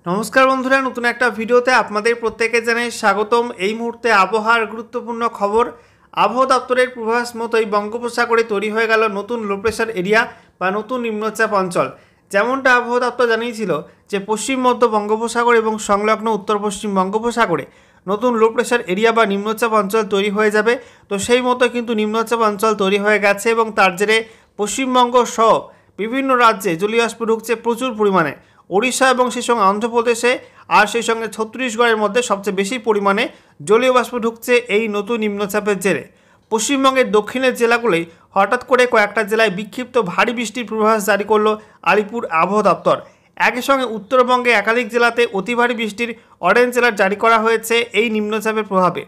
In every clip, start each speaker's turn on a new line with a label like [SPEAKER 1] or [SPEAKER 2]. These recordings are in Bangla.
[SPEAKER 1] नमस्कार बंधुरा नतून एक भिडियोते आपनादेर प्रत्येके जानाई स्वागतम। এই মুহূর্তে আবহাওয়ার গুরুত্বপূর্ণ খবর। আবহাওয়া দপ্তরের পূর্বাভাস মতোই বঙ্গোপসাগরে তৈরি হয়ে গেল নতুন লো প্রেসার এরিয়া বা নতুন নিম্নচাপ অঞ্চল। যেমনটা আবহাওয়া দপ্তর জানিয়েছিল যে পশ্চিম মধ্য বঙ্গোপসাগর এবং সংলগ্ন উত্তর পশ্চিম বঙ্গোপসাগরে নতুন লো প্রেসার এরিয়া বা নিম্নচাপ অঞ্চল তৈরি হয়ে যাবে। তো সেই মতো কিন্তু নিম্নচাপ অঞ্চল তৈরি হয়ে গেছে এবং তার জেরে পশ্চিমবঙ্গ সহ বিভিন্ন রাজ্যে জলীয় বাষ্প ঢুকছে প্রচুর পরিমাণে। ওড়িশা এবং সেই সঙ্গে অন্ধ্রপ্রদেশে আর সেই সঙ্গে ছত্তিশগড়ের মধ্যে সবচেয়ে বেশি পরিমাণে জলীয় বাষ্প ঢুকছে এই নতুন নিম্নচাপের জেরে। পশ্চিমবঙ্গের দক্ষিণের জেলাগুলোই হঠাৎ করে কয়েকটা জেলায় বিক্ষিপ্ত ভারী বৃষ্টির পূর্বাভাস জারি করলো আলিপুর আবহাওয়া দপ্তর। একই সঙ্গে উত্তরবঙ্গে একাধিক জেলাতে অতি ভারী বৃষ্টির অরেঞ্জ অ্যালার্ট জারি করা হয়েছে এই নিম্নচাপের প্রভাবে।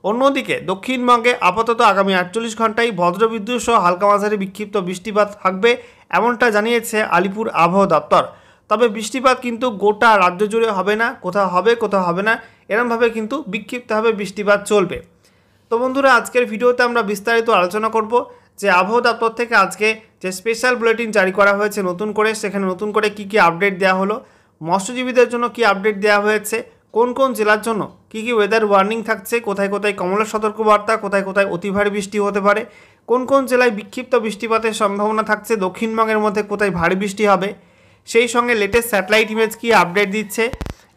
[SPEAKER 1] অন্যদিকে দক্ষিণবঙ্গে আপাতত আগামী 48 ঘন্টায় বজ্রবিদ্যুৎ সহ হালকা মাঝারি বিক্ষিপ্ত বৃষ্টিপাত থাকবে এমনটা জানিয়েছে আলিপুর আবহাওয়া দপ্তর। তবে বৃষ্টিপাত কিন্তু গোটা রাজ্য জুড়ে হবে না, কোথাও হবে কোথাও হবে না, এরমভাবে কিন্তু বিক্ষিপ্তভাবে বৃষ্টিপাত চলবে। তো বন্ধুরা আজকের ভিডিওতে আমরা বিস্তারিত আলোচনা করব যে আবহাওয়া দপ্তর থেকে আজকে যে স্পেশাল বুলেটিন জারি করা হয়েছে নতুন করে, সেখানে নতুন করে কি কি আপডেট দেওয়া হলো, মৎস্যজীবীদের জন্য কি আপডেট দেওয়া হয়েছে, কোন কোন জেলার জন্য কি কি ওয়েদার ওয়ার্নিং থাকছে, কোথায় কোথায় কমলা সতর্কবার্তা, কোথায় কোথায় অতি ভারী বৃষ্টি হতে পারে, কোন কোন জেলায় বিক্ষিপ্ত বৃষ্টিপাতের সম্ভাবনা থাকছে, দক্ষিণবঙ্গের মধ্যে কোথায় ভারী বৃষ্টি হবে, সেই সঙ্গে লেটেস্ট স্যাটেলাইট ইমেজ কি আপডেট দিচ্ছে,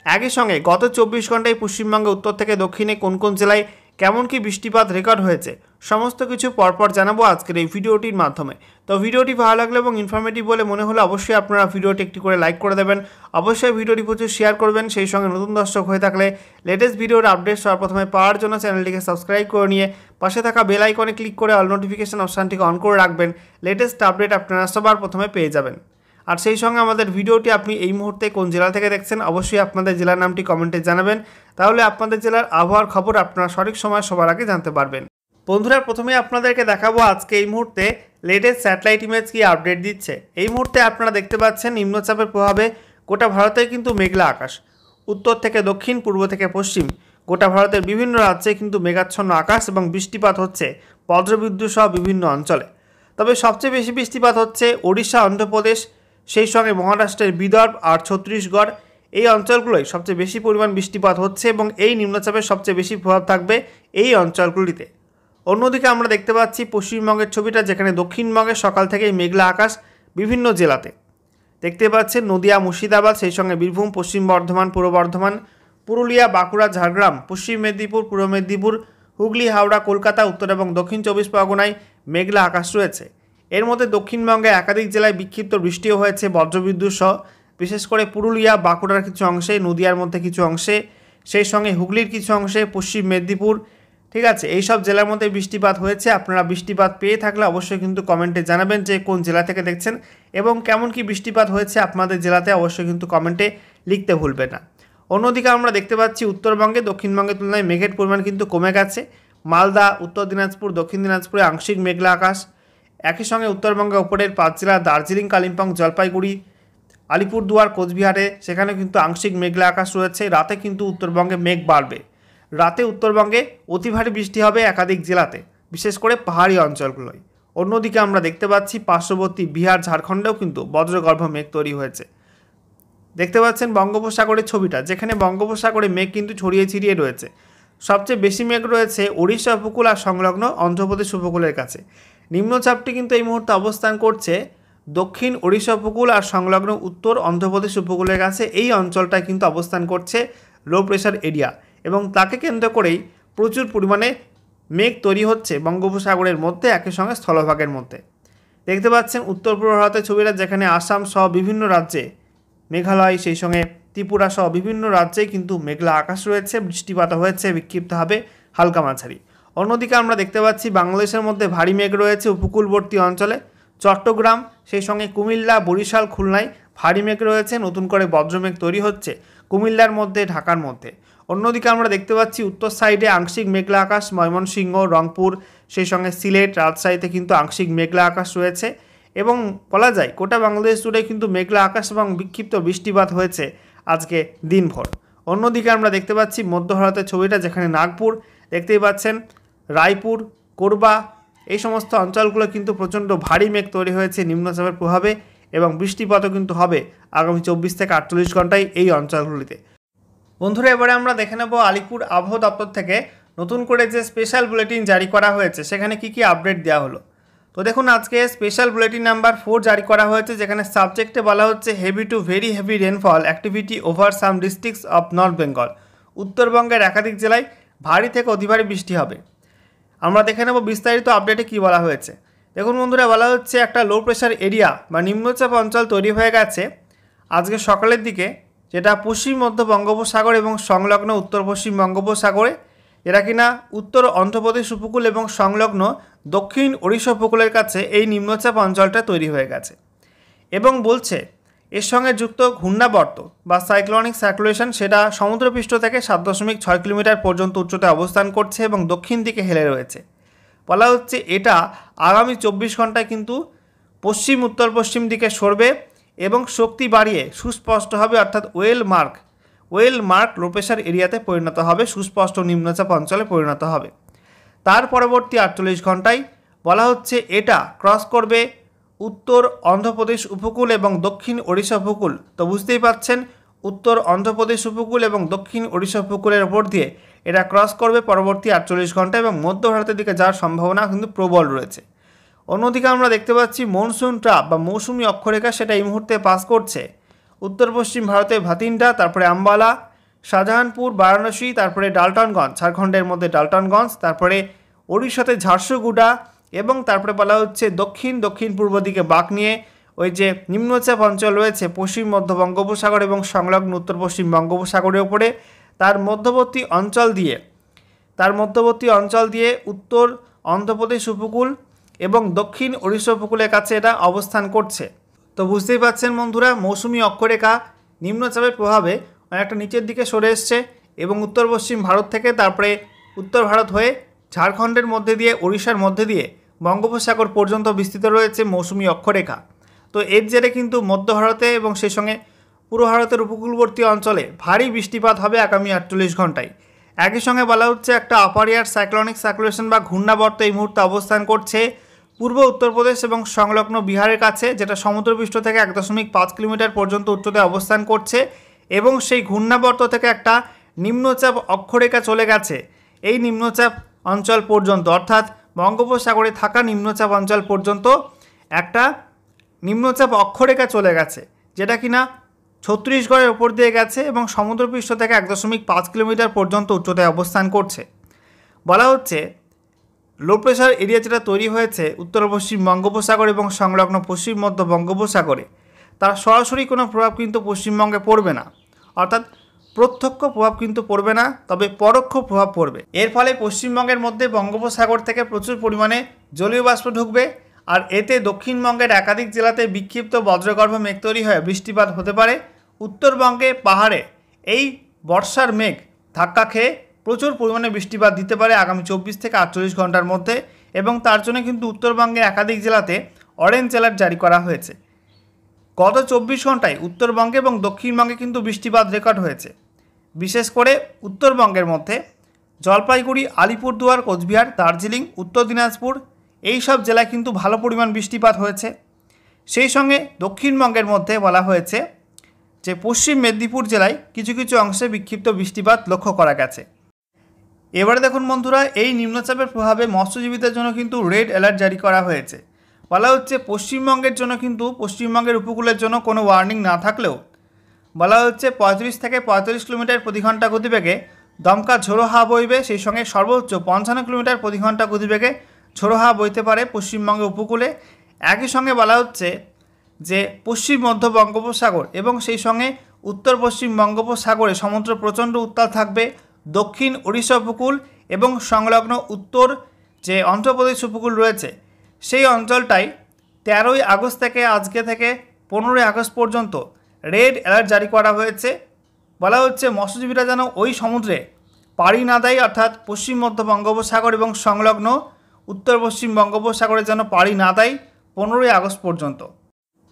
[SPEAKER 1] একই সঙ্গে গত 24 ঘন্টায় পশ্চিমবঙ্গে উত্তর থেকে দক্ষিণে কোন কোন জেলায় কেমন কি বৃষ্টিপাত রেকর্ড হয়েছে, সমস্ত কিছু পরপর জানাবো আজকের এই ভিডিওটির মাধ্যমে। তো ভিডিওটি ভালো লাগলে এবং ইনফরমেটিভ বলে মনে হলে অবশ্যই আপনারা ভিডিওটি একটি করে লাইক করে দেবেন, অবশ্যই ভিডিওটি প্রচুর শেয়ার করবেন। সেই সঙ্গে নতুন দর্শক হয়ে থাকলে লেটেস্ট ভিডিওর আপডেট সবার প্রথমে পাওয়ার জন্য চ্যানেলটিকে সাবস্ক্রাইব করে নিয়ে পাশে থাকা বেল আইকনে ক্লিক করে অল নোটিফিকেশন অপশানটিকে অন করে রাখবেন। লেটেস্ট আপডেট আপনারা সবার প্রথমে পেয়ে যাবেন। আর সেই সঙ্গে আমাদের ভিডিওটি আপনি এই মুহূর্তে কোন জেলা থেকে দেখছেন অবশ্যই আপনাদের জেলার নামটি কমেন্টে জানাবেন, তাহলে আপনাদের জেলার আবহাওয়ার খবর আপনারা সঠিক সময় সবার আগে জানতে পারবেন। বন্ধুরা প্রথমে আপনাদেরকে দেখাবো আজকে এই মুহূর্তে লেটেস্ট স্যাটেলাইট ইমেজ কি আপডেট দিচ্ছে। এই মুহূর্তে আপনারা দেখতে পাচ্ছেন নিম্নচাপের প্রভাবে গোটা ভারতে কিন্তু মেঘলা আকাশ, উত্তর থেকে দক্ষিণ, পূর্ব থেকে পশ্চিম গোটা ভারতের বিভিন্ন রাজ্যে কিন্তু মেঘাচ্ছন্ন আকাশ এবং বৃষ্টিপাত হচ্ছে বজ্রবিদ্যুৎ সহ বিভিন্ন অঞ্চলে। তবে সবচেয়ে বেশি বৃষ্টিপাত হচ্ছে ওড়িশা, অন্ধ্রপ্রদেশ, সেই সঙ্গে মহারাষ্ট্রের বিদর্ভ আর ছত্তিশগড়, এই অঞ্চলগুলোই সবচেয়ে বেশি পরিমাণ বৃষ্টিপাত হচ্ছে এবং এই নিম্নচাপের সবচেয়ে বেশি প্রভাব থাকবে এই অঞ্চলগুলিতে। অন্যদিকে আমরা দেখতে পাচ্ছি পশ্চিমবঙ্গের ছবিটা, যেখানে দক্ষিণবঙ্গে সকাল থেকেই মেঘলা আকাশ বিভিন্ন জেলাতে দেখতে পাচ্ছেন, নদিয়া, মুর্শিদাবাদ, সেই সঙ্গে বীরভূম, পশ্চিম বর্ধমান, পূর্ব বর্ধমান, পুরুলিয়া, বাঁকুড়া, ঝাড়গ্রাম, পশ্চিম মেদিনীপুর, পূর্ব মেদিনীপুর, হুগলি, হাওড়া, কলকাতা, উত্তর এবং দক্ষিণ 24 পরগনায় মেঘলা আকাশ রয়েছে। এর মধ্যে দক্ষিণবঙ্গে একাধিক জেলায় বিক্ষিপ্ত বৃষ্টিও হয়েছে বজ্রবিদ্যুৎ সহ, বিশেষ করে পুরুলিয়া, বাঁকুড়ার কিছু অংশে, নদিয়ার মধ্যে কিছু অংশে, সেই সঙ্গে হুগলির কিছু অংশে, পশ্চিম মেদিনীপুর, ঠিক আছে, এই সব জেলার মধ্যে বৃষ্টিপাত হয়েছে। আপনারা বৃষ্টিপাত পেয়ে থাকলে অবশ্যই কিন্তু কমেন্টে জানাবেন যে কোন জেলা থেকে দেখছেন এবং কেমন কি বৃষ্টিপাত হয়েছে আপনাদের জেলাতে, অবশ্যই কিন্তু কমেন্টে লিখতে ভুলবেন না। অন্যদিকে আমরা দেখতে পাচ্ছি উত্তরবঙ্গে দক্ষিণবঙ্গের তুলনায় মেঘের পরিমাণ কিন্তু কমে গেছে। মালদা, উত্তর দিনাজপুর, দক্ষিণ দিনাজপুরে আংশিক মেঘলা আকাশ। একই সঙ্গে উত্তরবঙ্গে ওপরের 5 জেলা দার্জিলিং, কালিম্পং, জলপাইগুড়ি, আলিপুরদুয়ার, কোচবিহারে সেখানে কিন্তু আংশিক মেঘলা আকাশ রয়েছে। রাতে কিন্তু উত্তরবঙ্গে মেঘ বাড়বে। রাতে উত্তরবঙ্গে অতি ভারী বৃষ্টি হবে একাধিক জেলাতে, বিশেষ করে পাহাড়ি অঞ্চলগুলোয়। অন্যদিকে আমরা দেখতে পাচ্ছি পার্শ্ববর্তী বিহার, ঝাড়খণ্ডেও কিন্তু বজ্রগর্ভ মেঘ তৈরি হয়েছে। দেখতে পাচ্ছেন বঙ্গোপসাগরের ছবিটা, যেখানে বঙ্গোপসাগরে মেঘ কিন্তু ছড়িয়ে ছিটিয়ে রয়েছে। সবচেয়ে বেশি মেঘ রয়েছে ওড়িশা উপকূল আর সংলগ্ন অন্ধ্রপ্রদেশ উপকূলের কাছে। নিম্নচাপটি কিন্তু এই মুহূর্তে অবস্থান করছে দক্ষিণ ওড়িশা উপকূল আর সংলগ্ন উত্তর অন্ধ্রপ্রদেশ উপকূলের কাছে। এই অঞ্চলটায় কিন্তু অবস্থান করছে লো প্রেশার এরিয়া এবং তাকে কেন্দ্র করেই প্রচুর পরিমাণে মেঘ তৈরি হচ্ছে বঙ্গোপসাগরের মধ্যে, একই সঙ্গে স্থলভাগের মধ্যে। দেখতে পাচ্ছেন উত্তর পূর্ব ভারতের ছবিটা, যেখানে আসাম সহ বিভিন্ন রাজ্যে, মেঘালয়, সেই সঙ্গে ত্রিপুরা সহ বিভিন্ন রাজ্যেই কিন্তু মেঘলা আকাশ রয়েছে, বৃষ্টিপাত হয়েছে বিক্ষিপ্তভাবে হালকা মাঝারি। অন্যদিকে আমরা দেখতে পাচ্ছি বাংলাদেশের মধ্যে ভারী মেঘ রয়েছে উপকূলবর্তী অঞ্চলে, চট্টগ্রাম, সেই সঙ্গে কুমিল্লা, বরিশাল, খুলনায় ভারী মেঘ রয়েছে। নতুন করে বজ্রমেঘ তৈরি হচ্ছে কুমিল্লার মধ্যে, ঢাকার মধ্যে। অন্যদিকে আমরা দেখতে পাচ্ছি উত্তর সাইডে আংশিক মেঘলা আকাশ, ময়মনসিংহ, রংপুর, সেই সঙ্গে সিলেট, রাজশাহীতে কিন্তু আংশিক মেঘলা আকাশ রয়েছে এবং বলা যায় গোটা বাংলাদেশ জুড়ে কিন্তু মেঘলা আকাশ এবং বিক্ষিপ্ত বৃষ্টিপাত হয়েছে আজকে দিনভর। অন্যদিকে আমরা দেখতে পাচ্ছি মধ্য ভারতের ছবিটা, যেখানে নাগপুর, দেখতেই পাচ্ছেন রায়পুর, কোরবা, এই সমস্ত অঞ্চলগুলো কিন্তু প্রচণ্ড ভারী মেঘ তৈরি হয়েছে নিম্নচাপের প্রভাবে। এবং বৃষ্টিপাতও কিন্তু হবে আগামী 24 থেকে 48 ঘন্টায় এই অঞ্চলগুলিতে। বন্ধুরা, এবারে আমরা দেখে নেব আলিপুর আবহাওয়া দপ্তর থেকে নতুন করে যে স্পেশাল বুলেটিন জারি করা হয়েছে সেখানে কি কি আপডেট দেওয়া হলো। তো দেখুন, আজকে স্পেশাল বুলেটিন নাম্বার 4 জারি করা হয়েছে, যেখানে সাবজেক্টে বলা হচ্ছে heavy two very heavy rainfall activity over some districts of north Bengal. উত্তরবঙ্গের একাধিক জেলায় ভারী থেকে অতি ভারী বৃষ্টি হবে। আমরা দেখে নেব বিস্তারিত আপডেটে কী বলা হয়েছে। দেখুন বন্ধুরা, বলা হচ্ছে একটা লো প্রেশার এরিয়া বা নিম্নচাপ অঞ্চল তৈরি হয়ে গেছে আজকে সকালের দিকে, যেটা পশ্চিম মধ্য বঙ্গোপসাগর এবং সংলগ্ন উত্তর পশ্চিম বঙ্গোপসাগরে, এরা কিনা উত্তর অন্ধ্রপ্রদেশ উপকূল এবং সংলগ্ন দক্ষিণ ওড়িশা উপকূলের কাছে এই নিম্নচাপ অঞ্চলটা তৈরি হয়ে গেছে। এবং বলছে এর সঙ্গে যুক্ত ঘূর্ণাবর্ত বা সাইক্লোনিক সার্কুলেশন, সেটা সমুদ্রপৃষ্ঠ থেকে 7.6 কিলোমিটার পর্যন্ত উচ্চতায় অবস্থান করছে এবং দক্ষিণ দিকে হেলে রয়েছে। বলা হচ্ছে এটা আগামী 24 ঘন্টায় কিন্তু পশ্চিম উত্তর পশ্চিম দিকে সরবে এবং শক্তি বাড়িয়ে সুস্পষ্ট হবে, অর্থাৎ ওয়েল মার্ক লো প্রেশার এরিয়াতে পরিণত হবে, সুস্পষ্ট নিম্নচাপ অঞ্চলে পরিণত হবে। তার পরবর্তী 48 ঘন্টায় বলা হচ্ছে এটা ক্রস করবে উত্তর অন্ধ্রপ্রদেশ উপকূল এবং দক্ষিণ ওড়িশা উপকূল। তো বুঝতেই পারছেন, উত্তর অন্ধ্রপ্রদেশ উপকূল এবং দক্ষিণ ওড়িশা উপকূলের ওপর দিয়ে এটা ক্রস করবে পরবর্তী 48 ঘন্টা এবং মধ্য ভারতের দিকে যাওয়ার সম্ভাবনা কিন্তু প্রবল রয়েছে। অন্যদিকে আমরা দেখতে পাচ্ছি মনসুন ট্রাপ বা মৌসুমি অক্ষরেখা, সেটা এই মুহূর্তে পাস করছে উত্তর পশ্চিম ভারতের ভাতিন্ডা, তারপরে আম্বালা, শাহজাহানপুর, বারাণসী, তারপরে ডালটনগঞ্জ, ঝাড়খণ্ডের মধ্যে ডালটনগঞ্জ, তারপরে ওড়িশাতে ঝারসুগুড়া এবং তারপরে বলা হচ্ছে দক্ষিণ পূর্ব দিকে বাঁক নিয়ে ওই যে নিম্নচাপ অঞ্চল রয়েছে পশ্চিম মধ্য বঙ্গোপসাগর এবং সংলগ্ন উত্তর পশ্চিম বঙ্গোপসাগরের ওপরে, তার মধ্যবর্তী অঞ্চল দিয়ে উত্তর অন্ধ্রপ্রদেশ উপকূল এবং দক্ষিণ ওড়িশা উপকূলের কাছে এটা অবস্থান করছে। তো বুঝতেই পারছেন বন্ধুরা, মৌসুমি অক্ষরেখা নিম্নচাপের প্রভাবে অনেকটা নিচের দিকে সরে এসছে এবং উত্তর পশ্চিম ভারত থেকে তারপরে উত্তর ভারত হয়ে ঝাড়খণ্ডের মধ্যে দিয়ে ওড়িশার মধ্যে দিয়ে বঙ্গোপসাগর পর্যন্ত বিস্তৃত রয়েছে মৌসুমি অক্ষরেখা। তো এর জেরে কিন্তু মধ্য ভারতে এবং সেই সঙ্গে পূর্ব ভারতের উপকূলবর্তী অঞ্চলে ভারী বৃষ্টিপাত হবে আগামী 48 ঘন্টায়। একই সঙ্গে বলা হচ্ছে একটা আপার এয়ার সাইক্লোনিক সার্কুলেশন বা ঘূর্ণাবর্ত এই মুহূর্তে অবস্থান করছে পূর্ব উত্তরপ্রদেশ এবং সংলগ্ন বিহারের কাছে, যেটা সমুদ্রপৃষ্ঠ থেকে 1.5 কিলোমিটার পর্যন্ত উচ্চতায় অবস্থান করছে এবং সেই ঘূর্ণাবর্ত থেকে একটা নিম্নচাপ অক্ষরেখা চলে গেছে এই নিম্নচাপ অঞ্চল পর্যন্ত, অর্থাৎ বঙ্গোপসাগরে থাকা নিম্নচাপ অঞ্চল পর্যন্ত একটা নিম্নচাপ অক্ষরেখা চলে গেছে, যেটা কিনা ছত্তিশগড়ের ওপর দিয়ে গেছে এবং সমুদ্রপৃষ্ঠ থেকে 1.5 কিলোমিটার পর্যন্ত উচ্চতায় অবস্থান করছে। বলা হচ্ছে লো প্রেশার এরিয়া যেটা তৈরি হয়েছে উত্তর পশ্চিম বঙ্গোপসাগর এবং সংলগ্ন পশ্চিম মধ্য বঙ্গোপসাগরে, তার সরাসরি কোনো প্রভাব কিন্তু পশ্চিমবঙ্গে পড়বে না, অর্থাৎ প্রত্যক্ষ প্রভাব কিন্তু পড়বে না, তবে পরোক্ষ প্রভাব পড়বে। এর ফলে পশ্চিমবঙ্গের মধ্যে বঙ্গোপসাগর থেকে প্রচুর পরিমাণে জলীয় বাষ্প ঢুকবে আর এতে দক্ষিণবঙ্গের একাধিক জেলাতে বিক্ষিপ্ত বজ্রগর্ভ মেঘ তৈরি হয়ে বৃষ্টিপাত হতে পারে। উত্তরবঙ্গে পাহাড়ে এই বর্ষার মেঘ ধাক্কা খেয়ে প্রচুর পরিমাণে বৃষ্টিপাত দিতে পারে আগামী 24 থেকে 48 ঘন্টার মধ্যে এবং তার জন্য কিন্তু উত্তরবঙ্গে একাধিক জেলাতে অরেঞ্জ অ্যালার্ট জারি করা হয়েছে। গত 24 ঘন্টায় উত্তরবঙ্গে এবং দক্ষিণবঙ্গে কিন্তু বৃষ্টিপাত রেকর্ড হয়েছে। বিশেষ করে উত্তরবঙ্গের মধ্যে জলপাইগুড়ি, আলিপুরদুয়ার, কোচবিহার, দার্জিলিং, উত্তর দিনাজপুর এই সব জেলায় কিন্তু ভালো পরিমাণ বৃষ্টিপাত হয়েছে। সেই সঙ্গে দক্ষিণবঙ্গের মধ্যে বলা হয়েছে যে পশ্চিম মেদিনীপুর জেলায় কিছু অংশে বিক্ষিপ্ত বৃষ্টিপাত লক্ষ্য করা গেছে। এবারে দেখুন বন্ধুরা, এই নিম্নচাপের প্রভাবে মৎস্যজীবীদের জন্য কিন্তু রেড অ্যালার্ট জারি করা হয়েছে। বলা হচ্ছে পশ্চিমবঙ্গের জন্য কিন্তু পশ্চিমবঙ্গের উপকূলের জন্য কোনো ওয়ার্নিং না থাকলেও বলা হচ্ছে 35 থেকে 45 কিলোমিটার প্রতি ঘন্টা গতিবেগে দমকা ঝোড়ো হাওয়া বইবে, সেই সঙ্গে সর্বোচ্চ 55 কিলোমিটার প্রতি ঘন্টা গতিবেগে ঝোড়ো হাওয়া বইতে পারে পশ্চিমবঙ্গের উপকূলে। একই সঙ্গে বলা হচ্ছে যে পশ্চিম মধ্য বঙ্গোপসাগর এবং সেই সঙ্গে উত্তর পশ্চিম বঙ্গোপসাগরে সমুদ্র প্রচণ্ড উত্তাল থাকবে। দক্ষিণ ওড়িশা উপকূল এবং সংলগ্ন উত্তর যে অন্ধ্রপ্রদেশ উপকূল রয়েছে সেই অঞ্চলটায় 13ই আগস্ট থেকে আজকে থেকে 15ই আগস্ট পর্যন্ত রেড অ্যালার্ট জারি করা হয়েছে। বলা হচ্ছে মৎস্যজীবীরা যেন ওই সমুদ্রে পাড়ি না দেয়, অর্থাৎ পশ্চিম মধ্য বঙ্গোপসাগর এবং সংলগ্ন উত্তর পশ্চিম বঙ্গোপসাগরে যেন পাড়ি না দেয় 15ই আগস্ট পর্যন্ত।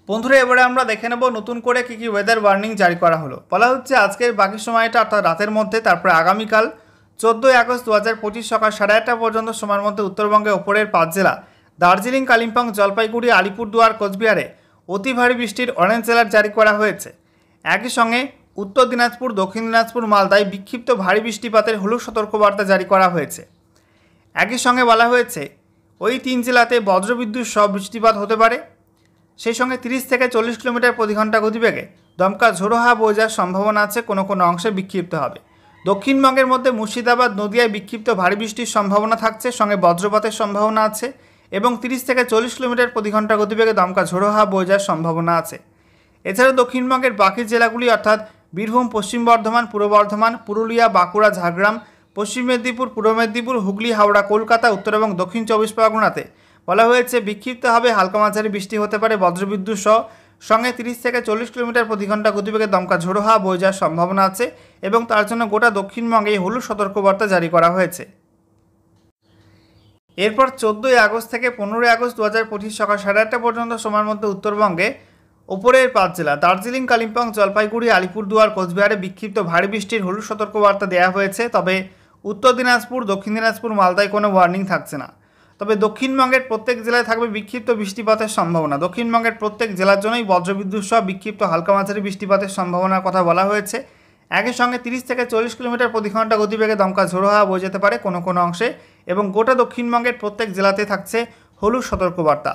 [SPEAKER 1] বন্ধুরা, এবারে আমরা দেখে নেব নতুন করে কী ওয়েদার ওয়ার্নিং জারি করা হলো। বলা হচ্ছে আজকের বাকি সময়টা অর্থাৎ রাতের মধ্যে, তারপরে আগামীকাল 14ই আগস্ট 2025 সকাল 8:30 পর্যন্ত সময়ের মধ্যে উত্তরবঙ্গের ওপরের 5 জেলা দার্জিলিং, কালিম্পং, জলপাইগুড়ি, আলিপুরদুয়ার, কোচবিহারে অতি ভারী বৃষ্টির অরেঞ্জ অ্যালার্ট জারি করা হয়েছে। একই সঙ্গে উত্তর দিনাজপুর, দক্ষিণ দিনাজপুর, মালদায় বিক্ষিপ্ত ভারী বৃষ্টিপাতের হলুদ সতর্কবার্তা জারি করা হয়েছে। একই সঙ্গে বলা হয়েছে ওই 3 জেলাতে বজ্রবিদ্যুৎ সহ বৃষ্টিপাত হতে পারে। সেই সঙ্গে 30 থেকে 40 কিলোমিটার প্রতি ঘন্টা গতিবেগে দমকা ঝোড়ো হাওয়া বয়ে যাওয়ার সম্ভাবনা আছে, কোনো কোনো অংশে বিক্ষিপ্ত হবে। দক্ষিণবঙ্গের মধ্যে মুর্শিদাবাদ, নদিয়ায় বিক্ষিপ্ত ভারী বৃষ্টির সম্ভাবনা থাকছে, সঙ্গে বজ্রপাতের সম্ভাবনা আছে এবং 30 থেকে 40 কিলোমিটার প্রতি ঘন্টা গতিবেগে দমকা ঝোড়ো হাওয়া বয়ে যাওয়ার সম্ভাবনা আছে। এছাড়াও দক্ষিণবঙ্গের বাকি জেলাগুলি অর্থাৎ বীরভূম, পশ্চিম বর্ধমান, পূর্ব বর্ধমান, পুরুলিয়া, বাঁকুড়া, ঝাড়গ্রাম, পশ্চিম মেদিনীপুর, পূর্ব মেদিনীপুর, হুগলি, হাওড়া, কলকাতা, উত্তর এবং দক্ষিণ 24 পরগনাতে বলা হয়েছে বিক্ষিপ্তভাবে হালকা মাঝারি বৃষ্টি হতে পারে বজ্রবিদ্যুৎ সহ, সঙ্গে 30 থেকে 40 কিলোমিটার প্রতি ঘন্টা গতিবেগে দমকা ঝোড়ো হাওয়া বয়ে যাওয়ার সম্ভাবনা আছে এবং তার জন্য গোটা দক্ষিণবঙ্গে হলুদ সতর্কবার্তা জারি করা হয়েছে। এরপর 14 আগস্ট থেকে 15 আগস্ট 2025 সকাল 8:30 পর্যন্ত সময়ের মধ্যে উত্তরবঙ্গে উপরের 5 জেলা দার্জিলিং, কালিম্পং, জলপাইগুড়ি, আলিপুরদুয়ার, কোচবিহারে বিক্ষিপ্ত ভারী বৃষ্টির হলুদ সতর্কবার্তা দেওয়া হয়েছে। তবে উত্তর দিনাজপুর, দক্ষিণ দিনাজপুর, মালদায় কোনো ওয়ার্নিং থাকছে না। তবে দক্ষিণবঙ্গের প্রত্যেক জেলায় থাকবে বিক্ষিপ্ত বৃষ্টিপাতের সম্ভাবনা। দক্ষিণবঙ্গের প্রত্যেক জেলার জন্যই বজ্রবিদ্যুৎ সহ বিক্ষিপ্ত হালকা মাঝারি বৃষ্টিপাতের সম্ভাবনার কথা বলা হয়েছে। একই সঙ্গে 30 থেকে 40 কিলোমিটার প্রতি ঘন্টা গতিবেগে দমকা ঝোড়ো হাওয়া বয়ে যেতে পারে কোনো কোনো অংশে এবং গোটা দক্ষিণবঙ্গের প্রত্যেক জেলাতে থাকছে হলুদ সতর্কবার্তা।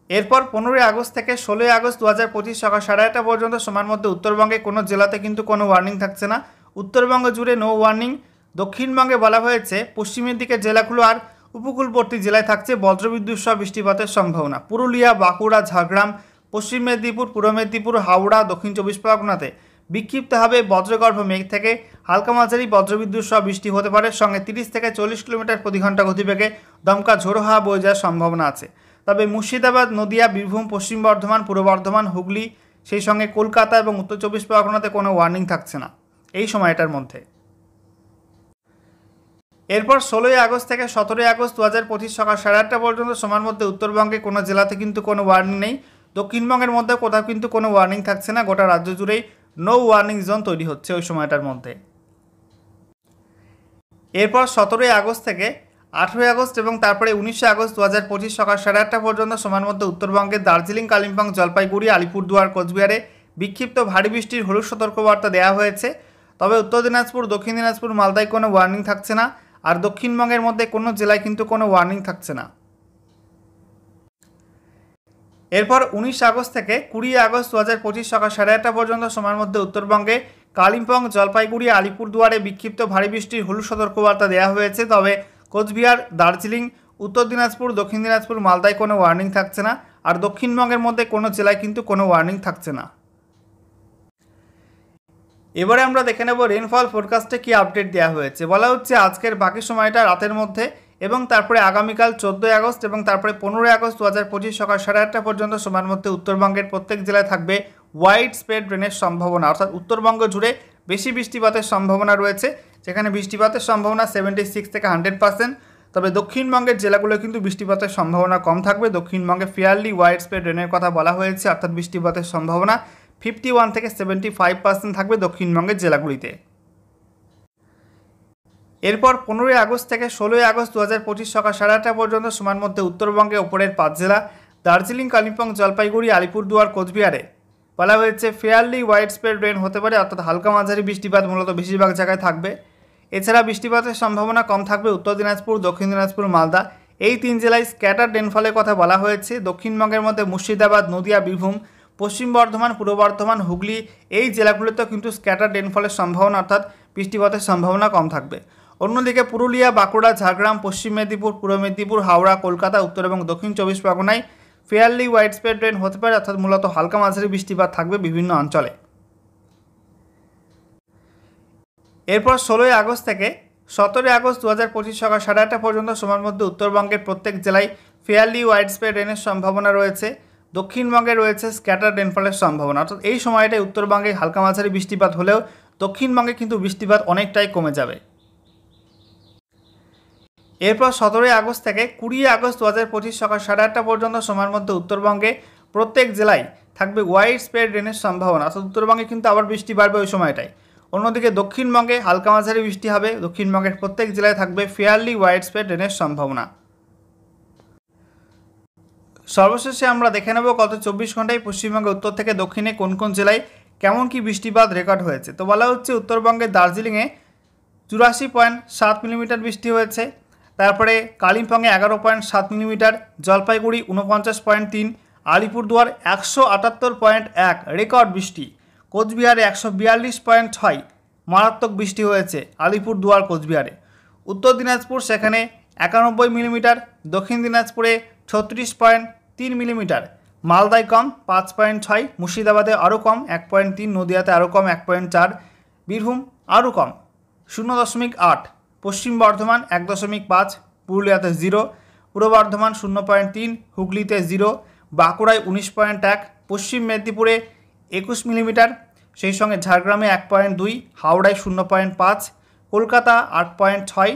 [SPEAKER 1] এরপর 15 আগস্ট থেকে 16 আগস্ট 2025 সকাল 11:30 পর্যন্ত সময়ের মধ্যে উত্তরবঙ্গে কোনো জেলাতে কিন্তু কোনো ওয়ার্নিং থাকছে না। উত্তরবঙ্গ জুড়ে নো ওয়ার্নিং। দক্ষিণবঙ্গে বলা হয়েছে পশ্চিমের দিকের জেলাগুলো আর উপকূলবর্তী জেলায় থাকছে বজ্রবিদ্যুৎ সহ বৃষ্টিপাতের সম্ভাবনা। পুরুলিয়া, বাঁকুড়া, ঝাড়গ্রাম, পশ্চিম মেদিনীপুর, পূর্ব মেদিনীপুর, হাওড়া, দক্ষিণ 24 পরগনাতে বিক্ষিপ্তভাবে বজ্রগর্ভ মেঘ থেকে হালকা মাঝারি বজ্রবিদ্যুৎ সহ বৃষ্টি হতে পারে, সঙ্গে 30 থেকে 40 কিলোমিটার প্রতি ঘন্টা গতিবেগে দমকা ঝোড়ো হাওয়া বয়ে যাওয়ার সম্ভাবনা আছে। তবে মুর্শিদাবাদ, নদিয়া, বীরভূম, পশ্চিম বর্ধমান, পূর্ব বর্ধমান, হুগলি, সেই সঙ্গে কলকাতা এবং উত্তর 24 পরগনাতে কোনো ওয়ার্নিং থাকছে না এই সময়টার মধ্যে। এরপর 16 আগস্ট থেকে 17 আগস্ট 2025 সকাল 8:30 পর্যন্ত সময়ের মধ্যে উত্তরবঙ্গে কোনো জেলাতে কিন্তু কোনো ওয়ার্নিং নেই। দক্ষিণবঙ্গের মধ্যে কোথাও কিন্তু কোনো ওয়ার্নিং থাকছে না। গোটা রাজ্য জুড়েই নো ওয়ার্নিং জোন তৈরি হচ্ছে ওই সময়টার মধ্যে। এরপর 17 আগস্ট থেকে 18 আগস্ট এবং তারপরে 19 আগস্ট 2025 সকাল 8:30 পর্যন্ত সময়ের মধ্যে উত্তরবঙ্গের দার্জিলিং, কালিম্পং, জলপাইগুড়ি, আলিপুরদুয়ার, কোচবিহারে বিক্ষিপ্ত ভারী বৃষ্টির হলুদ সতর্কবার্তা দেওয়া হয়েছে। তবে উত্তর দিনাজপুর, দক্ষিণ দিনাজপুর, মালদায় কোনো ওয়ার্নিং থাকছে না। আর দক্ষিণবঙ্গের মধ্যে কোনো জেলায় কিন্তু কোনো ওয়ার্নিং থাকছে না। এরপর 19 আগস্ট থেকে 20 আগস্ট 2025 সকাল 8:30 পর্যন্ত সময়ের মধ্যে উত্তরবঙ্গে কালিম্পং, জলপাইগুড়ি, আলিপুরদুয়ারে বিক্ষিপ্ত ভারী বৃষ্টির হলুদ সতর্কবার্তা দেওয়া হয়েছে। তবে কোচবিহার, দার্জিলিং, উত্তর দিনাজপুর, দক্ষিণ দিনাজপুর, মালদায় কোনো ওয়ার্নিং থাকছে না। আর দক্ষিণবঙ্গের মধ্যে কোনো জেলায় কিন্তু কোনো ওয়ার্নিং থাকছে না। এবারে আমরা দেখে নেব রেনফল ফোরকাস্টে কী আপডেট দেওয়া হয়েছে। বলা হচ্ছে আজকের বাকি সময়টা রাতের মধ্যে এবং তারপরে আগামীকাল 14 আগস্ট এবং তারপরে 15 আগস্ট 2025 সকাল 8:30 পর্যন্ত সময়ের মধ্যে উত্তরবঙ্গের প্রত্যেক জেলায় থাকবে ওয়াইড স্প্রেড রেনের সম্ভাবনা, অর্থাৎ উত্তরবঙ্গ জুড়ে বেশি বৃষ্টিপাতের সম্ভাবনা রয়েছে, যেখানে বৃষ্টিপাতের সম্ভাবনা 76 থেকে 100%। তবে দক্ষিণবঙ্গের জেলাগুলো কিন্তু বৃষ্টিপাতের সম্ভাবনা কম থাকবে। দক্ষিণবঙ্গে ফেয়ারলি ওয়াইড স্প্রেড রেনের কথা বলা হয়েছে, অর্থাৎ বৃষ্টিপাতের সম্ভাবনা 51 থেকে 75% থাকবে দক্ষিণবঙ্গের জেলাগুলিতে। এরপর 15 আগস্ট থেকে 16 আগস্ট 2025 সকাল 8:30 পর্যন্ত সময়ের মধ্যে উত্তরবঙ্গে ওপরের 5 জেলা দার্জিলিং, কালিম্পং, জলপাইগুড়ি, আলিপুরদুয়ার, কোচবিহারে বলা হয়েছে ফেয়ারলি ওয়াইড স্প্রেড রেন হতে পারে, অর্থাৎ হালকা মাঝারি বৃষ্টিপাত মূলত বেশিরভাগ জায়গায় থাকবে। এছাড়া বৃষ্টিপাতের সম্ভাবনা কম থাকবে উত্তর দিনাজপুর, দক্ষিণ দিনাজপুর, মালদা, এই 3 জেলায় স্ক্যাটার রেনফলের কথা বলা হয়েছে। দক্ষিণবঙ্গের মধ্যে মুর্শিদাবাদ, নদিয়া, বীরভূম, পশ্চিম বর্ধমান, পূর্ব বর্ধমান, হুগলি, এই জেলাগুলিতেও কিন্তু স্ক্যাটার রেনফলের সম্ভাবনা অর্থাৎ বৃষ্টিপাতের সম্ভাবনা কম থাকবে। অন্যদিকে পুরুলিয়া, বাঁকুড়া, ঝাড়গ্রাম, পশ্চিম মেদিনীপুর, পূর্ব মেদিনীপুর, হাওড়া, কলকাতা, উত্তর এবং দক্ষিণ 24 পরগনায় ফেয়ারলি ওয়াইড স্প্রেড রেন হতে পারে, অর্থাৎ মূলত হালকা মাঝারি বৃষ্টিপাত থাকবে বিভিন্ন অঞ্চলে। এরপর 16 আগস্ট থেকে 17 আগস্ট 2025 সকাল 8:30 পর্যন্ত সময়ের মধ্যে উত্তরবঙ্গের প্রত্যেক জেলায় ফেয়ারলি ওয়াইড স্প্রেড রেনের সম্ভাবনা রয়েছে। দক্ষিণবঙ্গে রয়েছে স্ক্যাটার রেনফলের সম্ভাবনা, অর্থাৎ এই সময়টায় উত্তরবঙ্গে হালকা মাঝারি বৃষ্টিপাত হলেও দক্ষিণবঙ্গে কিন্তু বৃষ্টিপাত অনেকটাই কমে যাবে। এরপর 17 আগস্ট থেকে 20 আগস্ট 2025 সকাল 8:30 পর্যন্ত সময়ের মধ্যে উত্তরবঙ্গে প্রত্যেক জেলায় থাকবে ওয়াইড স্প্রেড রেনের সম্ভাবনা, অর্থাৎ উত্তরবঙ্গে কিন্তু আবার বৃষ্টি বাড়বে ওই সময়টায়। অন্যদিকে দক্ষিণবঙ্গে হালকা মাঝারি বৃষ্টি হবে। দক্ষিণবঙ্গের প্রত্যেক জেলায় থাকবে ফেয়ারলি ওয়াইড স্প্রেড রেনের সম্ভাবনা। সর্বশেষে আমরা দেখে নেব গত 24 ঘন্টায় পশ্চিমবঙ্গের উত্তর থেকে দক্ষিণে কোন কোন জেলায় কেমন কি বৃষ্টিপাত রেকর্ড হয়েছে। তো বলা হচ্ছে উত্তরবঙ্গের দার্জিলিংয়ে 84.7 মিলিমিটার বৃষ্টি হয়েছে। তারপরে কালিম্পংয়ে 11.7 মিলিমিটার, জলপাইগুড়ি 49.3, আলিপুরদুয়ার 178.1 রেকর্ড বৃষ্টি, কোচবিহারে 142.6 মারাত্মক বৃষ্টি হয়েছে আলিপুরদুয়ার কোচবিহারে। উত্তর দিনাজপুর সেখানে 91 মিলিমিটার, দক্ষিণ দিনাজপুরে 36.3 মিলিমিটার, মালদায় কম 5.6, মুর্শিদাবাদে আরও কম 1.3, নদিয়াতে আরও কম 1.4, বীরভূম আরও কম 0.8, পশ্চিম বর্ধমান 1.5, পুরুলিয়াতে 0, পূর্ব বর্ধমান 0.3, হুগলিতে 0, বাঁকুড়ায় 19.1, পশ্চিম মেদিনীপুরে 21 মিলিমিটার, সেই সঙ্গে ঝাড়গ্রামে 1.2, হাওড়ায় 0.5, কলকাতা 8.6,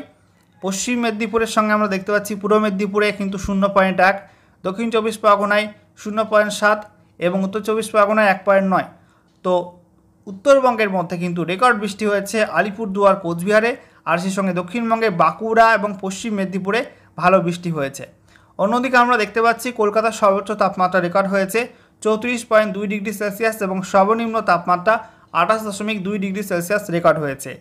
[SPEAKER 1] পশ্চিম মেদিনীপুরের সঙ্গে আমরা দেখতে পাচ্ছি পূর্ব মেদিনীপুরে কিন্তু 0.1, দক্ষিণ 24 পরগনায় 0.7 এবং উত্তর 24 পরগনায় 1.9। তো উত্তরবঙ্গের মধ্যে কিন্তু রেকর্ড বৃষ্টি হয়েছে আলিপুরদুয়ার কোচবিহারে, আর সেই সঙ্গে দক্ষিণবঙ্গে বাঁকুড়া এবং পশ্চিম মেদিনীপুরে ভালো বৃষ্টি হয়েছে। অন্যদিকে আমরা দেখতে পাচ্ছি কলকাতার সর্বোচ্চ তাপমাত্রা রেকর্ড হয়েছে 34.2 ডিগ্রি সেলসিয়াস এবং সর্বনিম্ন তাপমাত্রা 28.2 ডিগ্রি সেলসিয়াস রেকর্ড হয়েছে।